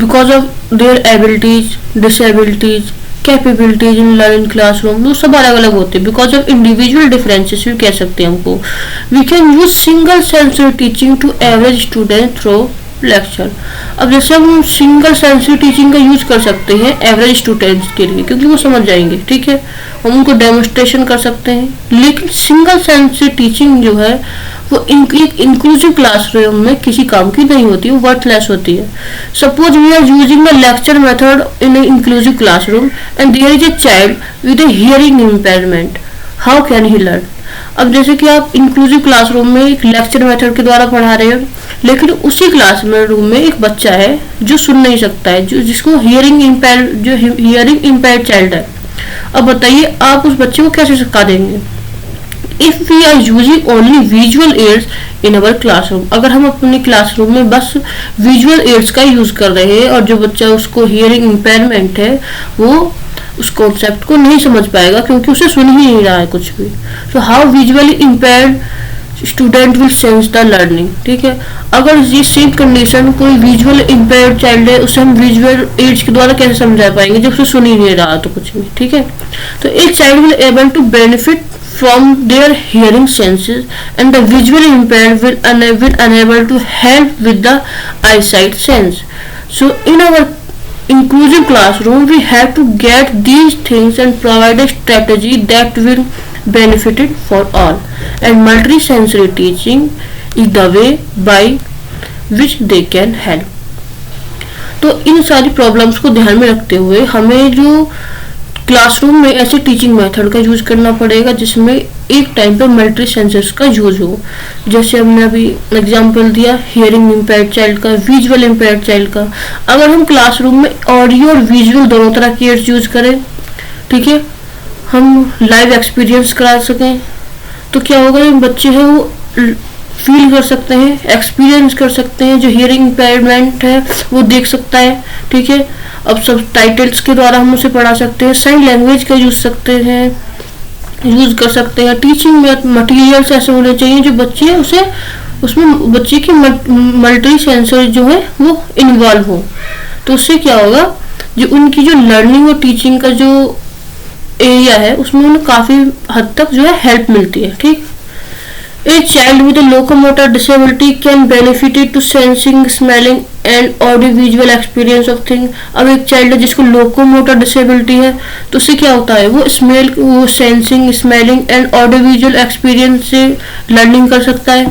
Because of their abilities, disabilities, capabilities in learning classroom, वो सब अलग अलग होते हैं। बिकॉज ऑफ इंडिविजुअल डिफरेंसेस भी कह सकते हैं हमको। We can use single sensory teaching to average student through lecture. अब जैसे हम सिंगल सेंसरी टीचिंग का यूज कर सकते हैं एवरेज स्टूडेंट्स के लिए, क्योंकि वो समझ जाएंगे, ठीक है, हम उनको डेमोन्स्ट्रेशन कर सकते हैं। लेकिन सिंगल सेंसरी टीचिंग जो है वो एक इंक्लूसिव क्लासरूम में किसी काम की नहीं होती, वो वर्थलेस होती है। Suppose we are using the lecture method in a inclusive classroom and there is a child with a hearing impairment, how can he learn. अब जैसे कि आप इंक्लूसिव क्लासरूम में एक लेक्चर मेथड के द्वारा पढ़ा रहे हो, लेकिन उसी क्लास में रूम में एक बच्चा है जो सुन नहीं सकता है, जो जिसको हियरिंग इम्पेयर्ड चाइल्ड है। अब बताइए आप उस बच्चे को कैसे सिखा देंगे। If we are using only visual aids in our classroom, अगर हम अपने क्लासरूम में बस विजुअल एड्स का यूज कर रहे हैं और जो बच्चा उसको हियरिंग इम्पेयरमेंट है वो उस कॉन्सेप्ट को नहीं समझ पाएगा, क्योंकि उसे सुन ही नहीं रहा है कुछ भी। So how visually impaired student will sense the learning, ठीक है। अगर ये सेम कंडीशन कोई विजुअल इम्पेयर्ड चाइल्ड है, उसे हम विजुअल एड्स के द्वारा कैसे समझा पाएंगे जब उसे सुन ही नहीं रहा तो कुछ भी, ठीक है। तो एक child will able to benefit from their hearing senses and the visually impaired will unable to help with the eyesight sense. So in our inclusive classroom we have to get these things and provide a strategy that will benefit it for all, and multisensory teaching is the way by which they can help. तो इन सारी problems को ध्यान में रखते हुए हमें जो classroom में ऐसे टीचिंग मेथड का यूज करना पड़ेगा जिसमें एक टाइम पर मल्टी सेंसर्स का यूज हो। जैसे हमने अभी एग्जांपल दिया हियरिंग इम्पेयर्ड चाइल्ड का, विजुअल इम्पेयर्ड चाइल्ड का। अगर हम क्लासरूम में ऑडियो और विजुअल दोनों तरह के एड्स यूज करें, ठीक है, हम लाइव एक्सपीरियंस करा सकें, तो क्या होगा, जो बच्चे हैं वो फील कर सकते हैं, एक्सपीरियंस कर सकते हैं। जो हियरिंग इम्पेयरमेंट है वो देख सकता है, ठीक है। अब सब टाइटल्स के द्वारा हम उसे पढ़ा सकते हैं, साइन लैंग्वेज का यूज कर सकते हैं। टीचिंग मटेरियल्स ऐसे होने चाहिए जो बच्चे उसे उसमें बच्चे की मल्टी सेंसर जो है वो इन्वॉल्व हो। तो उससे क्या होगा, जो उनकी जो लर्निंग और टीचिंग का जो एरिया है उसमें उन्हें काफी हद तक जो है हेल्प मिलती है, ठीक। A child with a locomotor disability can benefit to sensing, smelling and audiovisual experience of things. अब एक चाइल्ड है जिसको लोकोमोटर डिसेबिलिटी है, तो उससे क्या होता है, वो sensing, smelling and audio visual experience से लर्निंग कर सकता है।